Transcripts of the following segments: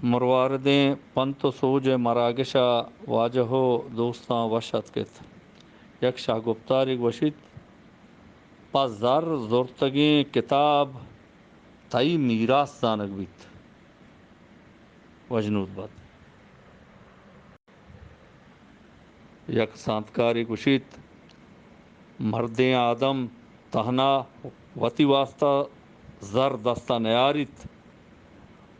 مروارد پنت و سوج مراگشا واجہ دوستاں وشت کت یک شاہ گفتاری گوشید پا زر زرتگیں کتاب تئی میراث دانک بیت وجنود بات یک سانتکاری گوشید مرد آدم تہنا وتی واسطہ زر دستہ نیاریت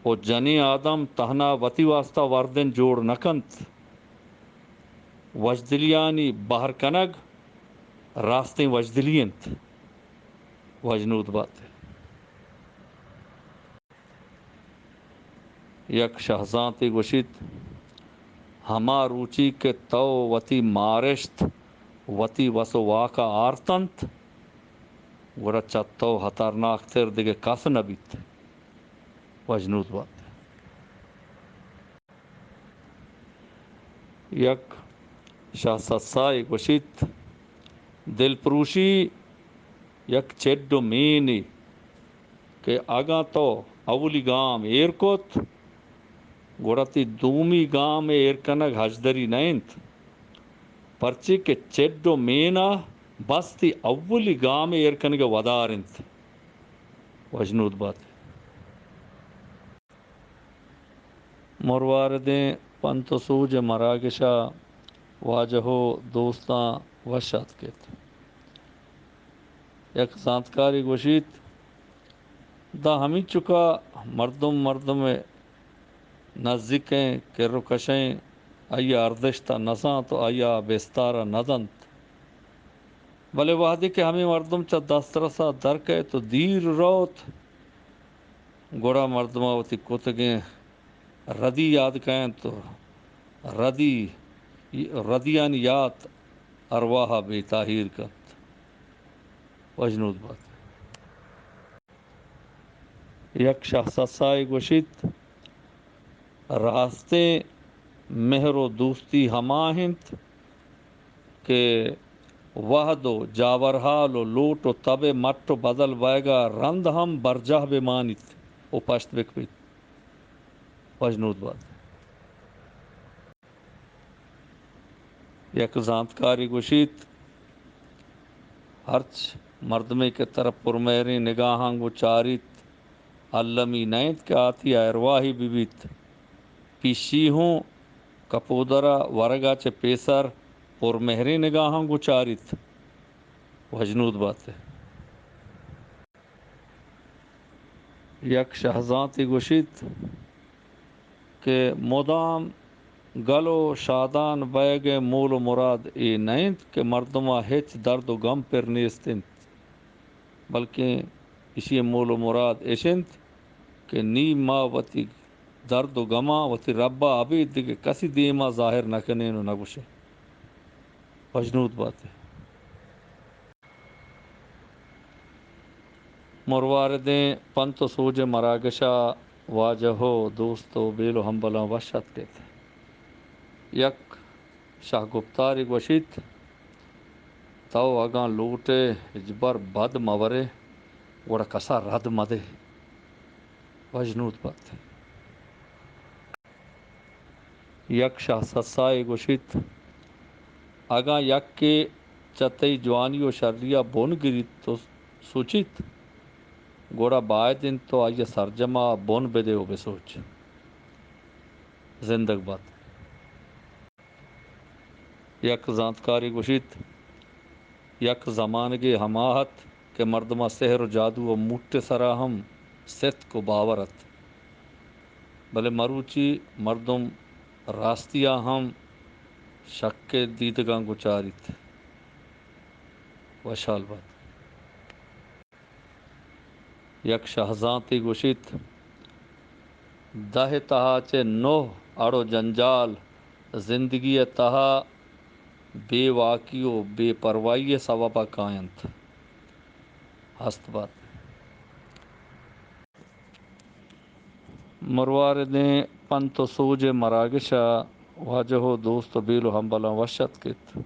و جنی آدم تہنا وتی واسطہ وردن جوڑ نکنت وجدلیانی باہر کنگ راستیں وجدلینت وجنود بات یک شہزانتی گوشید ہما روچی کے تو وتی مارشت وتی وسو واقع آرتنت گورا چتو خطرناک تر دیگه کس نبیت وجنود بات یک شاہ ستسائی گوشید دل پروشی یک چیڈو مینی کہ آگاں تو اولی گام ایر کوت گوڑتی دومی گام ایر کنگ حجدری نینت پرچی کہ چیڈو مینا بستی اولی گام ایر کنگ ودارنت وجنود بات مرواردیں پنت سوج مراگشا واجہو دوستاں وشت کت یک سانتکاری گوشید دا ہمیں چکا مردم نزدیکیں کرو کشیں آیا اردشتہ نساں تو آیا بیستارہ ندنت بلے وحدی کہ ہمیں مردم چا دسترسا درکے تو دیر روت گوڑا مردمہ ہوتی کتگیں ردی یاد کہیں تو ردیان یاد ارواح بے تاہیر کت وجنود بات یک شاہ ستسائی گوشید راستے مہر و دوستی ہماہنت کہ وحد و جاورحال و لوٹ و تب مٹ و بدل ویگا رند ہم برجہ بمانیت او پشت بکبیت وجنود بات یک زانتکاری گوشید ہرچ مردمے کے طرف پرمیری نگاہاں گو چاریت علمی نیت کے آتی ارواحی بیت پیشی ہوں کپودرا ورگا چے پیسر پرمہری نگاہاں گو چاریت وجنود بات ہے یک شہزانتی گوشید کہ مدام گلو شادان بیگ مول و مراد ای نیند کہ مردمہ ہچ درد و غم پر نیستند بلکہ اسی مول و مراد ایشند کہ نی ما وتی درد و غما وتی ربا ابھی دیگه کسی دیما ظاہر نکنین و نگوشے وجنود بات ہے مرواردیں پنت و سوج مراگشا واجہو دوستو بیلو ہمبلاں وشت کت یک شاہ گفتاری گوشید تو اگاں لوٹے اجبر بد مورے گوڑا کسا رد مدے وجنود بات یک شاہ ستسائی گوشید اگاں یک کے چتئی جوانی و شریا بون گریت تو سوچیت گوڑا بائدن تو آئیے سرجمہ بون بدے ہو بسوچ زندگ بات یک زانتکاری گوشید یک زمانگی ہماہت کہ مردمہ سحر و جادو و موٹے سرا ہم ست کو باورت بلے مروچی مردم راستیا ہم شک کے دیدگاں گچاریت وشال بات یک شہزانتی گوشید دہ تہا چے نوہ اڑو جنجال زندگی تہا بے واقعی و بے پروائی سببہ کائنت ہست بات مرواردیں پنت و سوج مراگشا واجہو دوست بیلو ہمبلاں وشت کت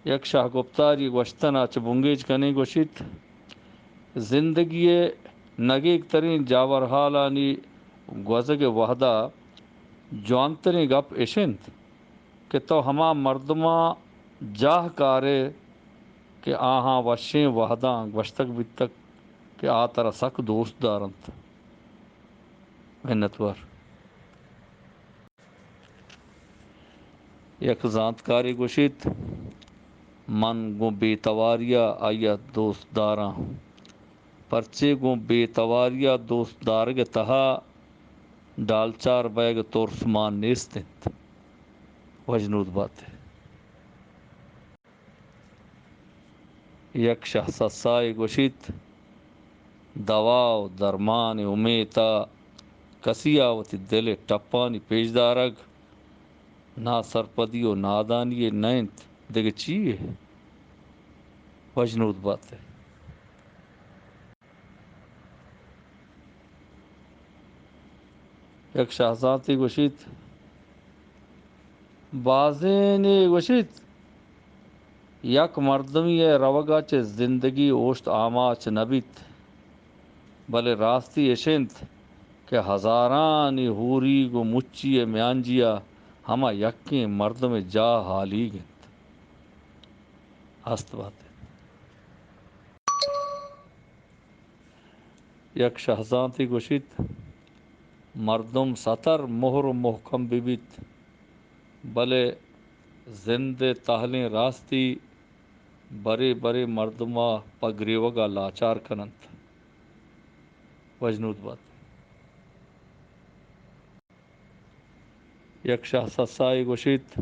یک شاہ گفتاری گوشتنا چ بنگیج کنی گوشید زندگی نگیک ترین جاور حالانی گوزگ وحدہ جوانتری گپ اشنت کہ تو ہما مردمہ جاہ کارے کہ آہاں وشیں وحداں گوشتک بتک کہ آ ترا سک دوست دارنت منتور یک زانتکاری گوشت من گو بے تواریا آیا دوست داراں پرچے گو بے تواریا دوست دارگ تہا ڈالچار بیگ تورسمان نیستنت وجنود بات ہے یک شخص سائے گوشت دواو درمان امیتا کسی آوتی دل ٹپانی پیشدارگ نا سرپدی و نادانی نینت دیکھ چیئے وجنود بات ہے یک شہزادی گوشت بازین گوشت یک مردمی روگا چے زندگی اوشت آماچ نبیت بلے راستی اشنت کہ ہزارانی ہوری گو مچی میانجیا ہما یکیں مردم جا حالی گنت ہست بات ہے یک شہزادی گوشت مردم سطر مہر و محکم بیت بلے زند تہلیں راستی برے برے مردمہ پگریوگا لاچار کننت وجنود بات یک شخص سائی گوشت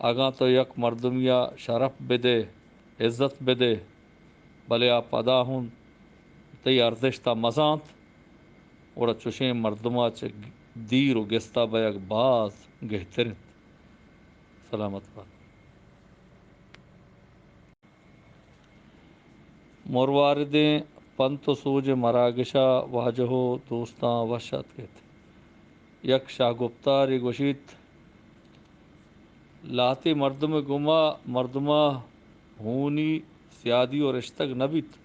اگاں تو یک مردمیا شرف بدے عزت بدے بلے آپ پدا ہوں تی ارزشتہ مزانت اور چوشیں مردمہ چے دیر و گستہ بیگ باز گہترت سلامت بات مرواردیں پنت و سوج مراگشا واجہو دوستاں وشت کہتے یک شاہ گفتار گوشت لاتی مردم گما مردمہ ہونی سیادی و رشتگ نبیت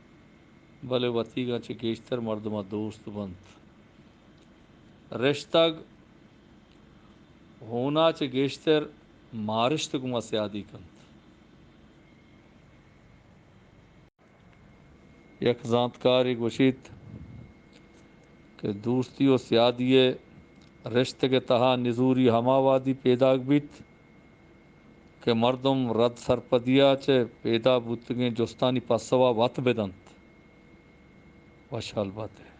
بلے وطیگا چے گیشتر مردمہ دوست بنت رشتگ ہونا چے گیشتر مارشت گما سیادی کنت یک زانتکاری گوشت کہ دوستی و سیادی رشت کے تہا نزوری ہما وادی پیدا بیت کہ مردم رد سرپدیا چے پیدا بوتگیں جستانی پسوا وط بدنت وشال بات ہے